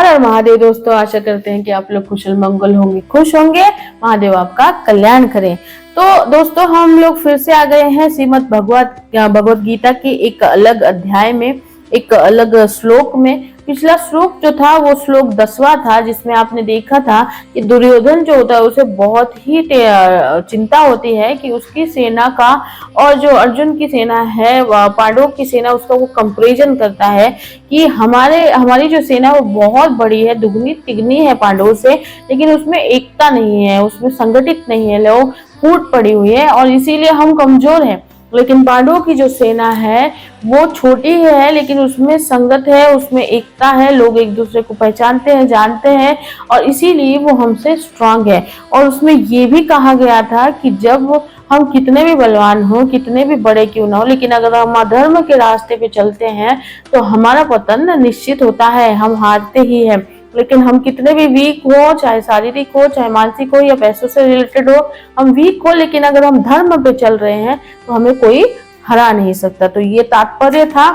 हर हर महादेव दोस्तों, आशा करते हैं कि आप लोग कुशल मंगल होंगे, खुश होंगे। महादेव आपका कल्याण करें। तो दोस्तों, हम लोग फिर से आ गए हैं श्रीमद् भगवत गीता के एक अलग अध्याय में, एक अलग श्लोक में। पिछला श्लोक जो था वो श्लोक 10वां था, जिसमें आपने देखा था कि दुर्योधन जो होता है उसे बहुत ही चिंता होती है कि उसकी सेना का और जो अर्जुन की सेना है, पांडवों की सेना, उसका वो कंपैरिजन करता है कि हमारी जो सेना वो बहुत बड़ी है, दुगनी तिगनी है पांडवों से, लेकिन उसमें एकता नहीं है, उसमें संगठित नहीं है, लोग फूट पड़ी हुई है और इसीलिए हम कमजोर हैं। लेकिन पांडवों की जो सेना है वो छोटी है, लेकिन उसमें संगत है, उसमें एकता है, लोग एक दूसरे को पहचानते हैं, जानते हैं और इसीलिए वो हमसे स्ट्रांग है। और उसमें ये भी कहा गया था कि जब हम कितने भी बलवान हो, कितने भी बड़े क्यों ना हो, लेकिन अगर हम अधर्म के रास्ते पे चलते हैं तो हमारा पतन निश्चित होता है, हम हारते ही हैं। लेकिन हम कितने भी वीक हो, चाहे शारीरिक हो, चाहे मानसिक हो या पैसों से रिलेटेड हो, हम वीक हो, लेकिन अगर हम धर्म पे चल रहे हैं तो हमें कोई हरा नहीं सकता। तो ये तात्पर्य था।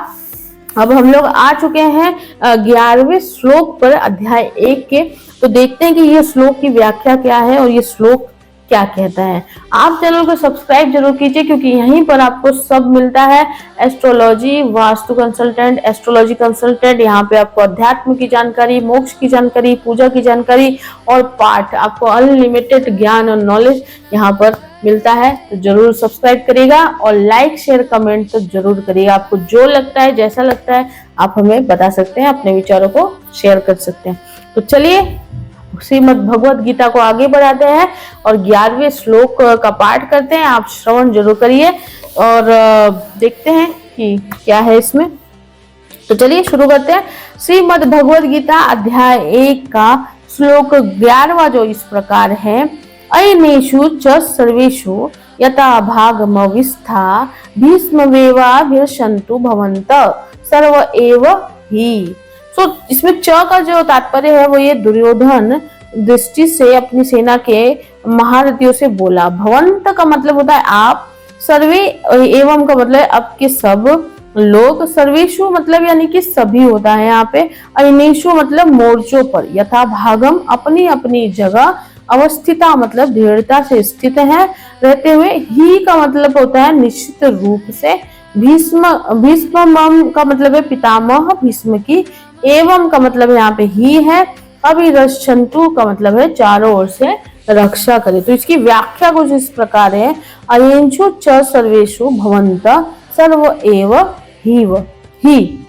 अब हम लोग आ चुके हैं 11वें श्लोक पर, अध्याय 1 के। तो देखते हैं कि ये श्लोक की व्याख्या क्या है और ये श्लोक क्या कहता है। आप चैनल को सब्सक्राइब जरूर कीजिए, क्योंकि यहीं पर आपको सब मिलता है। Astrology, vastu consultant, astrology consultant, यहाँ पे आपको अध्यात्म की जानकारी, मोक्ष की जानकारी, पूजा की जानकारी और पाठ, आपको अनलिमिटेड ज्ञान और नॉलेज यहाँ पर मिलता है। तो जरूर सब्सक्राइब करिएगा और लाइक शेयर कमेंट तो जरूर करिएगा। आपको जो लगता है, जैसा लगता है, आप हमें बता सकते हैं, अपने विचारों को शेयर कर सकते हैं। तो चलिए श्रीमद् भगवत गीता को आगे बढ़ाते हैं और 11वें श्लोक का पाठ करते हैं। आप श्रवण जरूर करिए और देखते हैं कि क्या है इसमें। तो चलिए शुरू करते हैं। श्रीमद् भगवत गीता अध्याय 1 का श्लोक 11वां जो इस प्रकार है। अयनेषु च सर्वेषु यथा भागमविस्था भीष्मवेवाभिर्षन्तु भवन्तः सर्व एव हि। इसमें च का जो तात्पर्य है वो ये दुर्योधन दृष्टि से अपनी सेना के महारथियों से बोला। भवंत का मतलब होता है आप, सर्वे एवं का मतलब आपके सब लोग, सर्वेशु मतलब यानी कि सभी होता है यहाँ पे। अयनेषु मतलब मोर्चों पर, यथा भागम अपनी अपनी जगह, अवस्थिता मतलब दृढ़ता से स्थित है रहते हुए, ही का मतलब होता है निश्चित रूप से, भीष्म का मतलब है पितामह भीष्म की, एवं का मतलब यहाँ पे ही है, अभिरक्षन्तु का मतलब है चारों ओर से रक्षा करे। तो इसकी व्याख्या कुछ इस प्रकार है। अयेषु च सर्वेषु भवन्तः सर्व एव ही।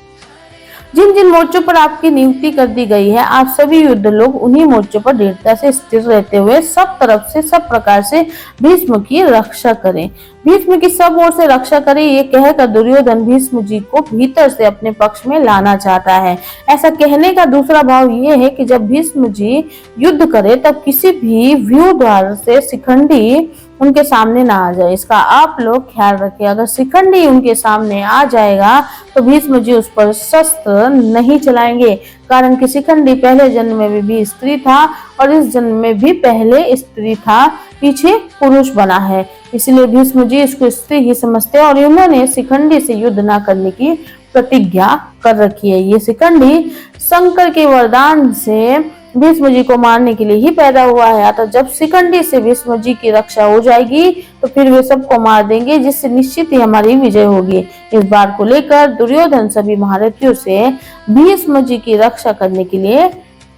जिन जिन मोर्चों पर आपकी नियुक्ति कर दी गई है, आप सभी युद्ध लोग उन्हीं मोर्चों पर दृढ़ता से स्थिर रहते हुए सब तरफ से, सब प्रकार से भीष्म की रक्षा करें। भीष्म की सब ओर से रक्षा करें, ये कहकर दुर्योधन भीष्म जी को भीतर से अपने पक्ष में लाना चाहता है। ऐसा कहने का दूसरा भाव ये है कि जब भीष्म जी युद्ध करे तब किसी भी व्यू द्वार से शिखंडी उनके सामने ना आ जाए, इसका आप लोग ख्याल रखें। अगर शिखंडी उनके सामने आ जाएगा तो भीष्म जी उस पर शस्त्र नहीं चलाएंगे, कारण कि शिखंडी पहले जन्म में भी स्त्री था और इस जन्म में भी पहले स्त्री था, पीछे पुरुष बना है। इसलिए भीष्म जी इसको स्त्री ही समझते हैं और उन्होंने शिखंडी से युद्ध न करने की प्रतिज्ञा कर रखी है। ये शिखंडी शंकर के वरदान से भीष्म जी को मारने के लिए ही पैदा हुआ है। अतः जब शिखंडी से भीष्म जी की रक्षा हो जाएगी तो फिर वे सबको मार देंगे, जिससे निश्चित ही हमारी विजय होगी। इस बात को लेकर दुर्योधन सभी महारथियों से भीष्म जी की रक्षा करने के लिए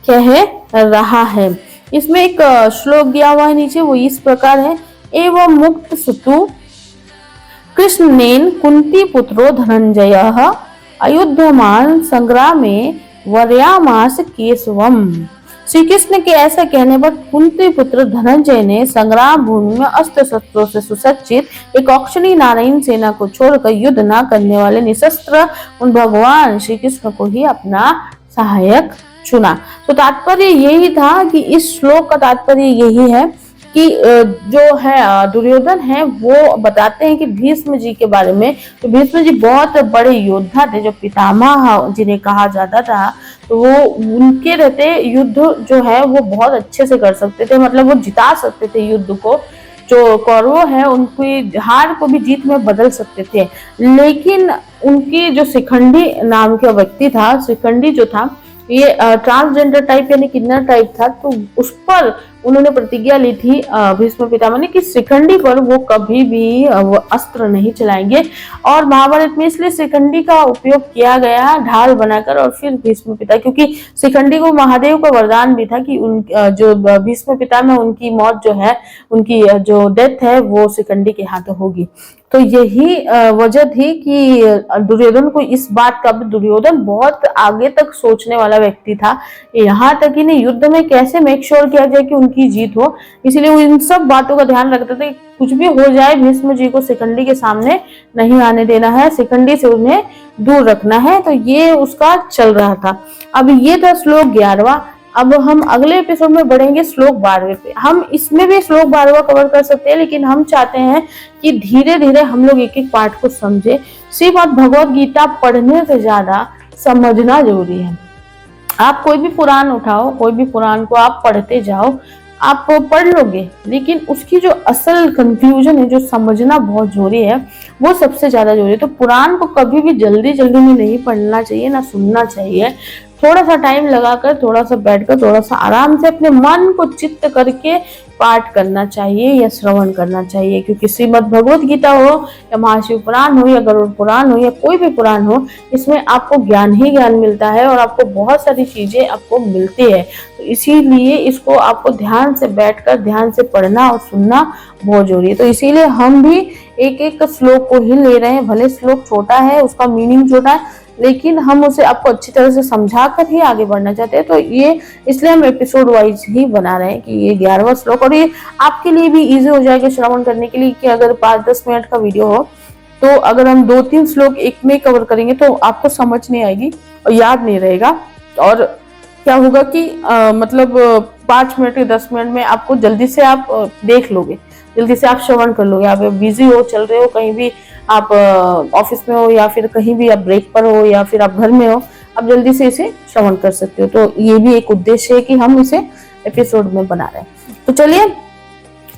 कह रहा है। इसमें एक श्लोक दिया हुआ है नीचे, वो इस प्रकार है। एवं मुक्त सुतु कृष्णेन कुंती पुत्रो धनंजयः अयुध्यमान संग्रामे वर्यामास केशवम। श्री कृष्ण के ऐसा कहने पर कुंती पुत्र धनंजय ने संग्राम भूमि में अस्त्र शस्त्रों से सुसज्जित एक औक्षणी नारायण सेना को छोड़कर युद्ध न करने वाले निशस्त्र उन भगवान श्री कृष्ण को ही अपना सहायक चुना। तो तात्पर्य यही था कि इस श्लोक का तात्पर्य यही है कि जो है दुर्योधन है वो बताते हैं कि भीष्म जी के बारे में। तो भीष्म जी बहुत बड़े योद्धा थे, जो पितामह जिन्हें कहा जाता था, तो वो उनके रहते युद्ध जो है वो बहुत अच्छे से कर सकते थे, मतलब वो जिता सकते थे युद्ध को। जो कौरव है उनकी हार को भी जीत में बदल सकते थे। लेकिन उनकी जो शिखंडी नाम का व्यक्ति था, शिखंडी जो था ये ट्रांसजेंडर टाइप यानी किन्नर टाइप था, तो उस पर उन्होंने प्रतिज्ञा ली थी भीष्म पितामह ने कि शिखंडी पर वो कभी भी वो अस्त्र नहीं चलाएंगे। और महाभारत में इसलिए शिखंडी का उपयोग किया गया ढाल बनाकर, और फिर भीष्म पिता, क्योंकि शिखंडी को महादेव का वरदान भी था कि उन जो भीष्म पितामह उनकी मौत जो है, उनकी जो डेथ है वो शिखंडी के हाथों होगी। तो यही वजह थी कि दुर्योधन को इस बात का, दुर्योधन बहुत आगे तक सोचने वाला व्यक्ति था, यहाँ तक ही नहीं युद्ध में कैसे मेक श्योर किया जाए कि उनकी जीत हो, इसलिए वो इन सब बातों का ध्यान रखते थे। कुछ भी हो जाए भीष्म जी को शिखंडी के सामने नहीं आने देना है, शिखंडी से उन्हें दूर रखना है। तो ये उसका चल रहा था। अब ये था श्लोक 11वां। अब हम अगले एपिसोड में बढ़ेंगे श्लोक 12वें पे। हम इसमें भी श्लोक 12वां कवर कर सकते हैं, लेकिन हम चाहते हैं कि धीरे धीरे हम लोग एक एक पार्ट को समझे। श्रीमद् भगवद गीता पढ़ने से ज्यादा समझना जरूरी है। आप कोई भी पुराण उठाओ, कोई भी पुराण को आप पढ़ते जाओ, आप पढ़ लोगे, लेकिन उसकी जो असल कंफ्यूजन है, जो समझना बहुत जरूरी है, वो सबसे ज्यादा जरूरी है। तो पुराण को कभी भी जल्दी जल्दी में नहीं पढ़ना चाहिए, ना सुनना चाहिए। थोड़ा सा टाइम लगाकर, थोड़ा सा बैठकर, थोड़ा सा आराम से अपने मन को चित्त करके पाठ करना चाहिए या श्रवण करना चाहिए। क्योंकि श्रीमद् भगवद गीता हो या महाशिव पुराण हो या गरुड़ पुराण हो या कोई भी पुराण हो, इसमें आपको ज्ञान ही ज्ञान मिलता है और आपको बहुत सारी चीजें आपको मिलती है। तो इसीलिए इसको आपको ध्यान से बैठकर ध्यान से पढ़ना और सुनना बहुत जरूरी है। तो इसीलिए हम भी एक एक श्लोक को ही ले रहे हैं। भले श्लोक छोटा है, उसका मीनिंग छोटा है, लेकिन हम उसे आपको अच्छी तरह से समझा कर ही आगे बढ़ना चाहते हैं। तो ये इसलिए हम एपिसोड वाइज ही बना रहे हैं कि ये 11वां श्लोक, और ये आपके लिए भी इजी हो जाएगा श्रवण करने के लिए। कि अगर 5-10 मिनट का वीडियो हो, तो अगर हम 2-3 श्लोक एक में कवर करेंगे तो आपको समझ नहीं आएगी और याद नहीं रहेगा। और क्या होगा कि मतलब 5 मिनट या 10 मिनट में आपको जल्दी से आप देख लोगे, जल्दी से आप श्रवण कर लोगे। आप बिजी हो, चल रहे हो, कहीं भी आप ऑफिस में हो या फिर कहीं भी आप ब्रेक पर हो या फिर आप घर में हो, आप जल्दी से इसे श्रवण कर सकते हो। तो ये भी एक उद्देश्य है कि हम इसे एपिसोड में बना रहे हैं। तो चलिए,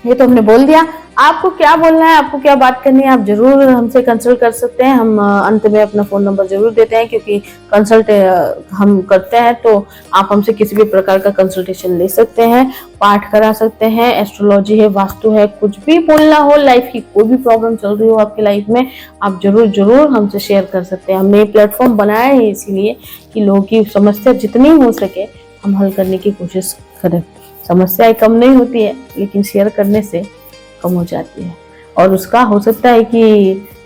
ये तो हमने बोल दिया। आपको क्या बोलना है, आपको क्या बात करनी है, आप जरूर हमसे कंसल्ट कर सकते हैं। हम अंत में अपना फोन नंबर जरूर देते हैं, क्योंकि कंसल्ट हम करते हैं, तो आप हमसे किसी भी प्रकार का कंसल्टेशन ले सकते हैं, पाठ करा सकते हैं, एस्ट्रोलॉजी है, वास्तु है, कुछ भी बोलना हो, लाइफ की कोई भी प्रॉब्लम चल रही हो आपकी लाइफ में, आप जरूर हमसे शेयर कर सकते हैं। हमने ये प्लेटफॉर्म बनाया है इसीलिए कि लोगों की समस्या जितनी हो सके हम हल करने की कोशिश करें। समस्याएं कम नहीं होती है, लेकिन शेयर करने से कम हो जाती है, और उसका हो सकता है कि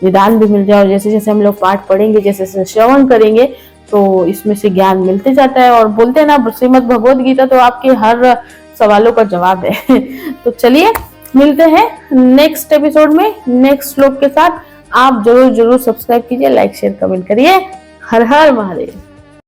निदान भी मिल जाए। जैसे जैसे हम लोग पाठ पढ़ेंगे, जैसे जैसे श्रवण करेंगे, तो इसमें से ज्ञान मिलते जाता है। और बोलते हैं ना, श्रीमद् भगवद गीता तो आपके हर सवालों का जवाब है। तो चलिए, मिलते हैं नेक्स्ट एपिसोड में नेक्स्ट श्लोक के साथ। आप जरूर सब्सक्राइब कीजिए, लाइक शेयर कमेंट करिए। हर हर महादेव।